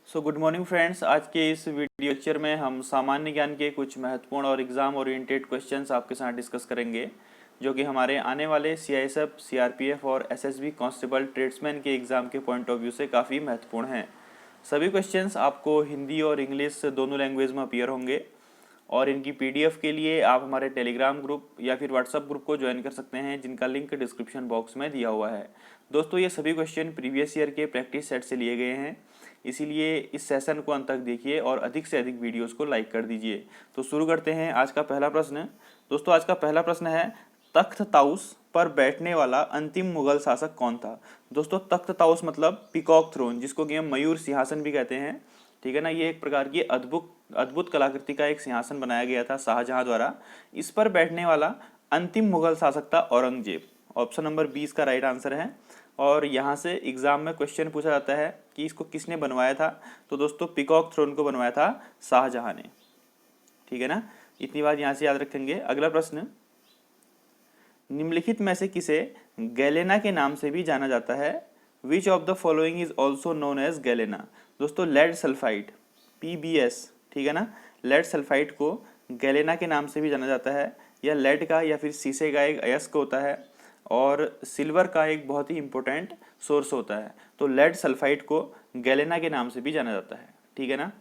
Good morning friends. आज के इस वीडियो लेक्चर में हम सामान्य ज्ञान के कुछ महत्वपूर्ण और एग्जाम ओरिएंटेड क्वेश्चंस आपके साथ डिस्कस करेंगे, जो कि हमारे आने वाले सीआईएसएफ, सीआरपीएफ और एसएसबी कांस्टेबल ट्रेड्समैन के एग्ज़ाम के पॉइंट ऑफ व्यू से काफ़ी महत्वपूर्ण हैं। सभी क्वेश्चंस आपको हिंदी और इंग्लिश दोनों लैंग्वेज में अपीयर होंगे और इनकी पीडीएफ के लिए आप हमारे टेलीग्राम ग्रुप या फिर व्हाट्सएप ग्रुप को ज्वाइन कर सकते हैं, जिनका लिंक डिस्क्रिप्शन बॉक्स में दिया हुआ है। दोस्तों, ये सभी क्वेश्चन प्रीवियस ईयर के प्रैक्टिस सेट से लिए गए हैं, इसीलिए इस सेशन को अंत तक देखिए और अधिक से अधिक वीडियोस को लाइक कर दीजिए। तो शुरू करते हैं आज का पहला प्रश्न। दोस्तों, आज का पहला प्रश्न है, तख्त ताउस पर बैठने वाला अंतिम मुगल शासक कौन था। दोस्तों, तख्त ताउस मतलब पीकॉक थ्रोन, जिसको कि हम मयूर सिंहासन भी कहते हैं। ठीक है ना। ये एक प्रकार की अद्भुत कलाकृति का एक सिंहासन बनाया गया था शाहजहां द्वारा। इस पर बैठने वाला अंतिम मुगल शासक था औरंगजेब। ऑप्शन नंबर 20 का राइट आंसर है। और यहाँ से एग्जाम में क्वेश्चन पूछा जाता है कि इसको किसने बनवाया था। तो दोस्तों, पीकॉक थ्रोन को बनवाया था शाहजहां ने। ठीक है ना। इतनी बात यहाँ से याद रखेंगे। अगला प्रश्न, निम्नलिखित में से किसे गैलेना के नाम से भी जाना जाता है। Which of the following is also known as galena. दोस्तों, लेड सल्फाइड PbS, ठीक है ना। लेड सल्फाइड को गैलेना के नाम से भी जाना जाता है। यह लेड का या फिर शीशे का एक अयस्क होता है और सिल्वर का एक बहुत ही इंपॉर्टेंट सोर्स होता है। तो लेड सल्फाइड को गैलेना के नाम से भी जाना जाता है। ठीक है ना।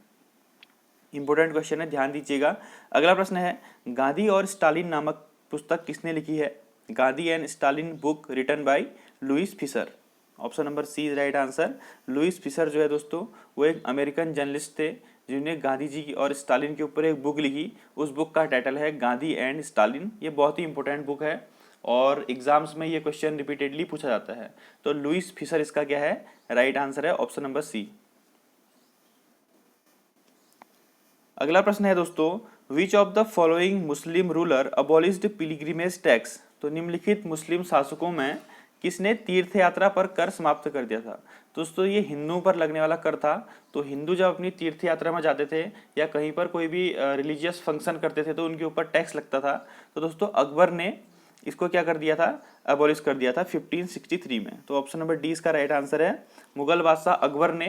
इंपॉर्टेंट क्वेश्चन है, ध्यान दीजिएगा। अगला प्रश्न है, गांधी और स्टालिन नामक पुस्तक किसने लिखी है। Gandhi and Stalin book written by Louis Fischer. Option number C is right answer. Louis Fischer जो है दोस्तों, वो एक अमेरिकन जर्नलिस्ट थे जिन्होंने गांधी जी और स्टालिन के ऊपर एक बुक लिखी। उस बुक का टाइटल है गांधी एंड स्टालिन। ये बहुत ही इंपॉर्टेंट बुक है और एग्जाम्स में ये क्वेश्चन रिपीटेडली पूछा जाता है। तो लुइस फिशर इसका क्या है, राइट आंसर है, ऑप्शन नंबर सी। अगला प्रश्न है दोस्तों, विच of the following Muslim ruler abolished pilgrimage tax. तो निम्नलिखित मुस्लिम शासकों में किसने तीर्थ यात्रा पर कर समाप्त कर दिया था। दोस्तों, ये हिंदुओं पर लगने वाला कर था। तो हिंदू जब अपनी तीर्थ यात्रा में जाते थे या कहीं पर कोई भी रिलीजियस फंक्शन करते थे तो उनके ऊपर टैक्स लगता था। तो दोस्तों, अकबर ने इसको क्या कर दिया था, अबॉलिश कर दिया था 1563 में। तो ऑप्शन नंबर डी इसका राइट आंसर है। मुगल बादशाह अकबर ने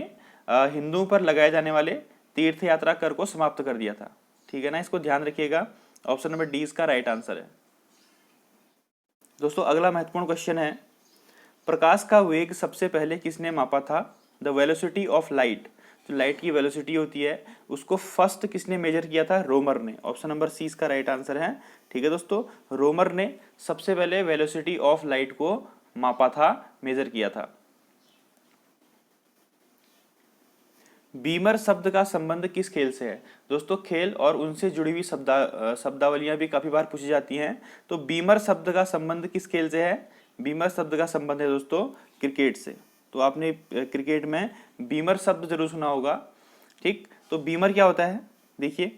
हिंदुओं पर लगाए जाने वाले तीर्थ यात्रा कर को समाप्त कर दिया था। ठीक है ना, इसको ध्यान रखिएगा। ऑप्शन नंबर डी इसका राइट आंसर है। दोस्तों, अगला महत्वपूर्ण क्वेश्चन है, प्रकाश का वेग सबसे पहले किसने मापा था। द वेलोसिटी ऑफ लाइट, जो लाइट की वेलोसिटी होती है उसको फर्स्ट किसने मेजर किया था, रोमर ने। ऑप्शन नंबर सी इसका राइट आंसर है। ठीक है दोस्तों, रोमर ने सबसे पहले वेलोसिटी ऑफ लाइट को मापा था, मेजर किया था। बीमर शब्द का संबंध किस खेल से है। दोस्तों, खेल और उनसे जुड़ी हुई शब्दावलियां भी काफी बार पूछी जाती हैं। तो बीमर शब्द का संबंध किस खेल से है। बीमर शब्द का संबंध है दोस्तों क्रिकेट से। तो आपने क्रिकेट में बीमर शब्द जरूर सुना होगा। ठीक, तो बीमर क्या होता है, देखिए,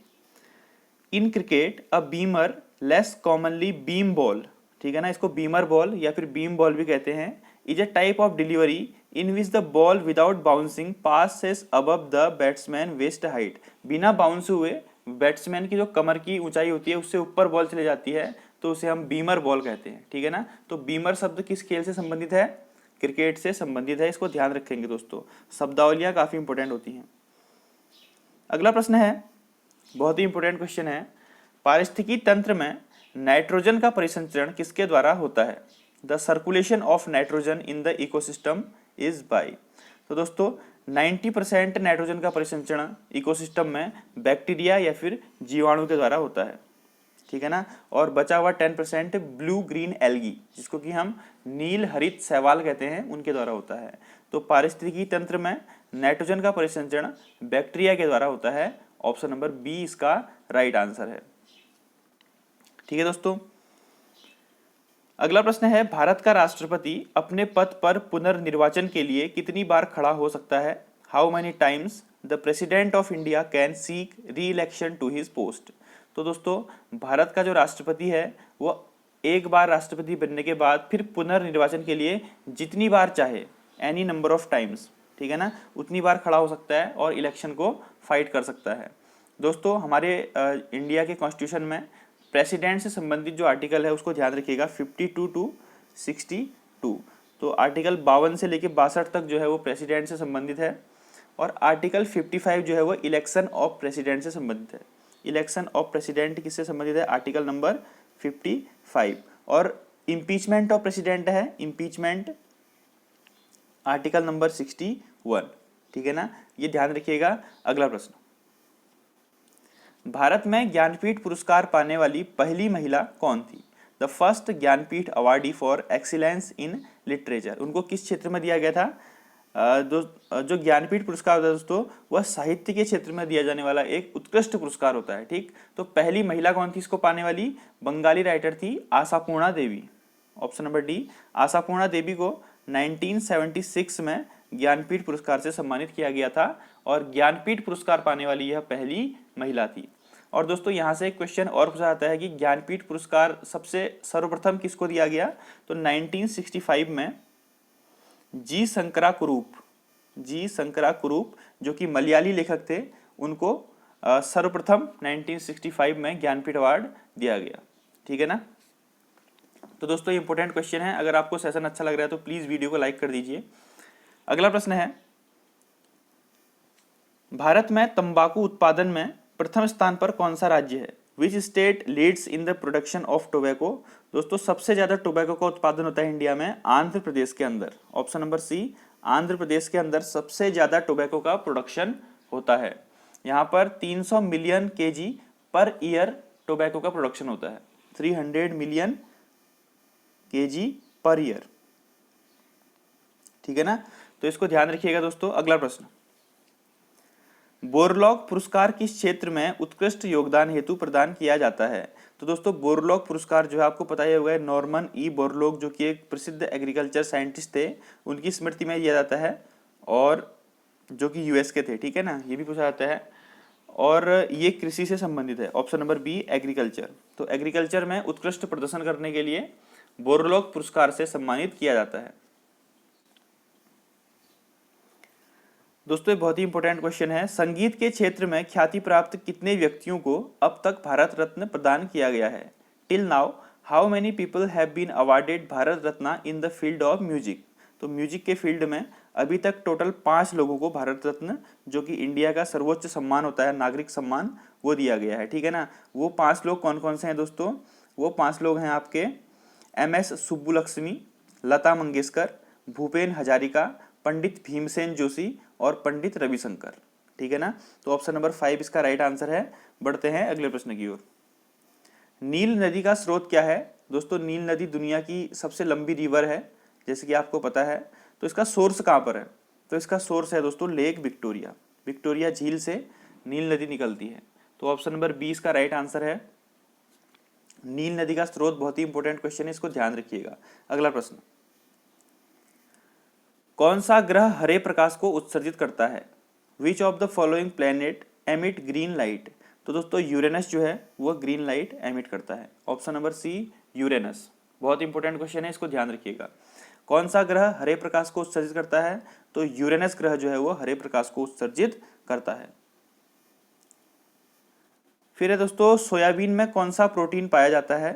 in cricket a Beamer less commonly beam ball, ठीक है ना, इसको बीमर बॉल या फिर बीम बॉल भी कहते हैं, is a type of delivery in which the ball without bouncing passes above the batsman waist height. बिना बाउंस हुए बैट्समैन की जो कमर की ऊंचाई होती है उससे ऊपर बॉल चले जाती है, तो उसे हम बीमर बॉल कहते हैं। ठीक है ना। तो बीमर शब्द किस खेल से संबंधित है, क्रिकेट से संबंधित है। इसको ध्यान रखेंगे दोस्तों, शब्दावलियां काफी इंपॉर्टेंट होती हैं। अगला प्रश्न है, बहुत ही इंपॉर्टेंट क्वेश्चन है, पारिस्थितिकी तंत्र में नाइट्रोजन का परिसंचरण किसके द्वारा होता है। The circulation of nitrogen in the ecosystem is by. तो दोस्तों, 90% नाइट्रोजन का परिसंचरण इकोसिस्टम में बैक्टीरिया या फिर जीवाणु के द्वारा होता है। ठीक है ना। और बचा हुआ 10% ब्लू ग्रीन एल्गी, जिसको कि हम नील हरित शैवाल कहते हैं, उनके द्वारा होता है। तो पारिस्थितिकी तंत्र में नाइट्रोजन का परिसंचरण बैक्टीरिया के द्वारा होता है। ऑप्शन नंबर बी इसका राइट आंसर है। ठीक है दोस्तों, अगला प्रश्न है, भारत का राष्ट्रपति अपने पद पर पुनर्निर्वाचन के लिए कितनी बार खड़ा हो सकता है। How many times the president of India can seek re-election to his post. तो दोस्तों, भारत का जो राष्ट्रपति है वो एक बार राष्ट्रपति बनने के बाद फिर पुनर्निर्वाचन के लिए जितनी बार चाहे, एनी नंबर ऑफ टाइम्स, ठीक है ना, उतनी बार खड़ा हो सकता है और इलेक्शन को फाइट कर सकता है। दोस्तों, हमारे इंडिया के कॉन्स्टिट्यूशन में प्रेसिडेंट से संबंधित जो आर्टिकल है उसको ध्यान रखिएगा, 52 to 62। तो आर्टिकल 52 से लेकर 62 तक जो है वो प्रेसिडेंट से संबंधित है। और आर्टिकल 55 जो है वो इलेक्शन ऑफ प्रेसिडेंट से संबंधित है। इलेक्शन ऑफ प्रेसिडेंट किससे संबंधित है? Article number 55। और इम्पीचमेंट ऑफ प्रेसिडेंट है, इम्पीचमेंट आर्टिकल नंबर 61। ठीक है ना, ये ध्यान रखिएगा। अगला प्रश्न, भारत में ज्ञानपीठ पुरस्कार पाने वाली पहली महिला कौन थी? The first Jnanpith awardee for excellence in literature. उनको किस क्षेत्र में दिया गया था? जो ज्ञानपीठ पुरस्कार होता है दोस्तों, वह साहित्य के क्षेत्र में दिया जाने वाला एक उत्कृष्ट पुरस्कार होता है। ठीक, तो पहली महिला कौन थी इसको पाने वाली? बंगाली राइटर थी आशापूर्णा देवी। ऑप्शन नंबर डी, आशापूर्णा देवी को 1976 में ज्ञानपीठ पुरस्कार से सम्मानित किया गया था और ज्ञानपीठ पुरस्कार पाने वाली यह पहली महिला थी। और दोस्तों यहाँ से एक क्वेश्चन और पूछा जाता है कि ज्ञानपीठ पुरस्कार सबसे सर्वप्रथम किसको दिया गया? तो 1965 में जी शंकरा कुरूप जो कि मलयाली लेखक थे, उनको सर्वप्रथम 1965 में ज्ञानपीठ अवार्ड दिया गया। ठीक है ना। तो दोस्तों ये इंपॉर्टेंट क्वेश्चन है। अगर आपको सेशन अच्छा लग रहा है तो प्लीज वीडियो को लाइक कर दीजिए। अगला प्रश्न है, भारत में तंबाकू उत्पादन में प्रथम स्थान पर कौन सा राज्य है? Which state leads in the production of tobacco? दोस्तों सबसे ज्यादा टोबैको का उत्पादन होता है इंडिया में आंध्र प्रदेश के अंदर। ऑप्शन नंबर सी, आंध्र प्रदेश के अंदर सबसे ज्यादा टोबैको का प्रोडक्शन होता है। यहाँ पर 300 million KG per year tobacco का प्रोडक्शन होता है। 300 मिलियन केजी पर ईयर। ठीक है ना, तो इसको ध्यान रखिएगा दोस्तों। अगला प्रश्न, बोरलॉग पुरस्कार किस क्षेत्र में उत्कृष्ट योगदान हेतु प्रदान किया जाता है? तो दोस्तों बोरलॉग पुरस्कार जो है आपको पता ही होगा, नॉर्मन ई बोरलॉग जो कि एक प्रसिद्ध एग्रीकल्चर साइंटिस्ट थे, उनकी स्मृति में दिया जाता है और जो कि यूएस के थे। ठीक है ना, ये भी पूछा जाता है और ये कृषि से संबंधित है। Option number B agriculture. तो एग्रीकल्चर में उत्कृष्ट प्रदर्शन करने के लिए बोरलॉग पुरस्कार से सम्मानित किया जाता है। दोस्तों ये बहुत ही इंपॉर्टेंट क्वेश्चन है। संगीत के क्षेत्र में ख्याति प्राप्त कितने व्यक्तियों को अब तक भारत रत्न प्रदान किया गया है? Till now how many people have been awarded Bharat Ratna in the field of music? तो म्यूजिक के फील्ड में अभी तक टोटल 5 लोगों को भारत रत्न, जो कि इंडिया का सर्वोच्च सम्मान होता है, नागरिक सम्मान, वो दिया गया है। ठीक है ना, वो 5 लोग कौन कौन से हैं दोस्तों? वो 5 लोग हैं आपके MS सुब्बुलक्ष्मी, लता मंगेशकर, भूपेन हजारिका, पंडित भीमसेन जोशी और पंडित रविशंकर। ठीक है ना, तो ऑप्शन नंबर 5 इसका राइट आंसर है। बढ़ते हैं अगले प्रश्न की ओर। नील नदी का स्रोत क्या है? दोस्तों नील नदी दुनिया की सबसे लंबी रिवर है, जैसे कि आपको पता है। तो इसका सोर्स कहाँ पर है? तो इसका सोर्स है दोस्तों लेक विक्टोरिया। विक्टोरिया झील से नील नदी निकलती है। तो ऑप्शन नंबर 20 का राइट आंसर है। नील नदी का स्रोत बहुत ही इंपॉर्टेंट क्वेश्चन है, इसको ध्यान रखिएगा। अगला प्रश्न, कौन सा ग्रह हरे प्रकाश को उत्सर्जित करता है? Which of the following planet emit green light? तो दोस्तों यूरेनस जो है वह ग्रीन लाइट एमिट करता है। Option number C Uranus. बहुत इंपॉर्टेंट क्वेश्चन है, इसको ध्यान रखिएगा। कौन सा ग्रह हरे प्रकाश को उत्सर्जित करता है? तो यूरेनस ग्रह जो है वो हरे प्रकाश को उत्सर्जित करता है। फिर है दोस्तों, सोयाबीन में कौन सा प्रोटीन पाया जाता है?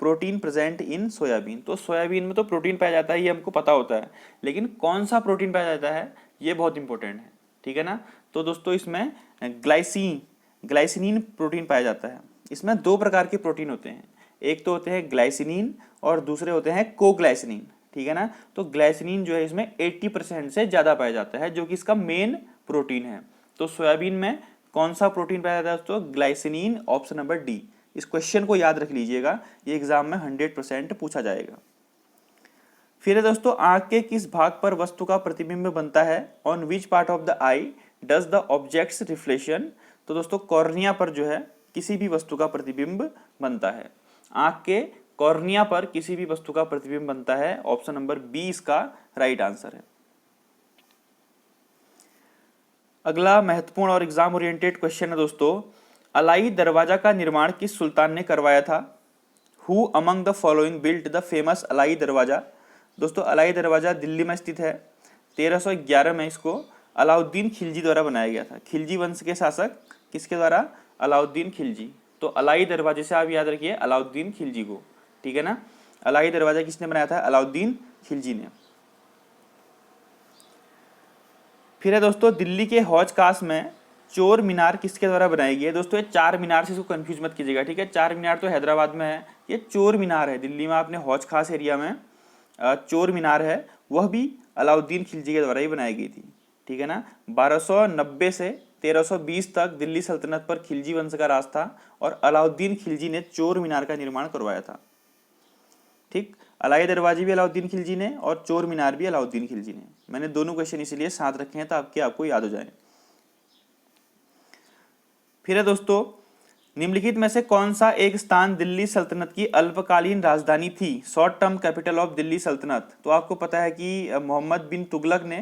Protein present in soybean. तो सोयाबीन में तो प्रोटीन पाया जाता है, ये हमको पता होता है, लेकिन कौन सा प्रोटीन पाया जाता है ये बहुत इंपॉर्टेंट है। ठीक है ना, तो दोस्तों इसमें ग्लाइसिनिन प्रोटीन पाया जाता है। इसमें 2 प्रकार के प्रोटीन होते हैं, एक तो होते हैं ग्लाइसिनिन और दूसरे होते हैं कोग्लाइसिनिन। ठीक है ना, तो ग्लाइसिनिन जो है इसमें 80% से ज्यादा पाया जाता है, जो कि इसका मेन प्रोटीन है। तो सोयाबीन में कौन सा प्रोटीन पाया जाता है दोस्तों? ग्लाइसिनिन। Option number D. इस क्वेश्चन को याद रख लीजिएगा, ये एग्जाम में 100% पूछा जाएगा। फिर है दोस्तों, आंख के किस भाग पर वस्तु का प्रतिबिंब बनता है? On which part of the I does the objects reflection? तो दोस्तों कॉर्निया पर जो है किसी भी वस्तु का प्रतिबिंब बनता है। आंख के कॉर्निया पर किसी भी वस्तु का प्रतिबिंब बनता है। ऑप्शन नंबर बी इसका राइट आंसर है। अगला महत्वपूर्ण और एग्जाम ओरिएंटेड क्वेश्चन है दोस्तों, अलाई दरवाजा का निर्माण किस सुल्तान ने करवाया था? Who among the following built the famous Alai Darwaza? दोस्तों अलाई दरवाजा दिल्ली में स्थित है। 1311 में इसको अलाउद्दीन खिलजी द्वारा बनाया गया था। खिलजी वंश के शासक किसके द्वारा? अलाउद्दीन खिलजी। तो अलाई दरवाजे से आप याद रखिए अलाउद्दीन खिलजी को। ठीक है ना, अलाई दरवाजा किसने बनाया था? अलाउद्दीन खिलजी ने। फिर है दोस्तों दिल्ली के हौज खास में चोर मीनार किसके द्वारा बनाई गई है? दोस्तों ये चार मीनार से इसको कंफ्यूज मत कीजिएगा, ठीक है। चार मीनार तो हैदराबाद में है, ये चोर मीनार है दिल्ली में आपने हौज खास एरिया में चोर मीनार है, वह भी अलाउद्दीन खिलजी के द्वारा ही बनाई गई थी, ठीक है ना। 1290 से 1320 तक दिल्ली सल्तनत पर खिलजी वंश का राज था और अलाउद्दीन खिलजी ने चोर मीनार का निर्माण करवाया था, ठीक। अलाई दरवाजे भी अलाउद्दीन खिलजी ने और चोर मीनार भी अलाउद्दीन खिलजी ने। मैंने दोनों क्वेश्चन इसलिए साथ रखे हैं ताकि आपको याद हो जाए। फिर है दोस्तों निम्नलिखित में से कौन सा एक स्थान दिल्ली सल्तनत की अल्पकालीन राजधानी थी, short term capital of Delhi सल्तनत? तो आपको पता है कि मोहम्मद बिन तुगलक ने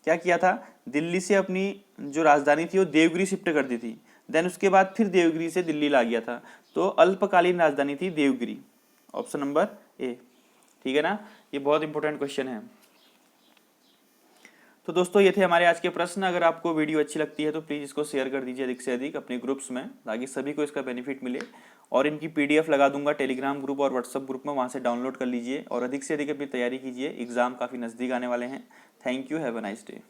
क्या किया था, दिल्ली से अपनी जो राजधानी थी वो देवगिरी शिफ्ट कर दी थी, देन उसके बाद फिर देवगिरी से दिल्ली ला गया था, तो अल्पकालीन राजधानी थी देवगिरी, ऑप्शन नंबर ए, ठीक है ना। ये बहुत इंपॉर्टेंट क्वेश्चन है। तो दोस्तों ये थे हमारे आज के प्रश्न। अगर आपको वीडियो अच्छी लगती है तो प्लीज़ इसको शेयर कर दीजिए अधिक से अधिक अपने ग्रुप्स में, ताकि सभी को इसका बेनिफिट मिले। और इनकी पीडीएफ लगा दूंगा टेलीग्राम ग्रुप और व्हाट्सअप ग्रुप में, वहाँ से डाउनलोड कर लीजिए और अधिक से अधिक अपनी तैयारी कीजिए। एग्जाम काफ़ी नज़दीक आने वाले हैं। Thank you, have a nice day.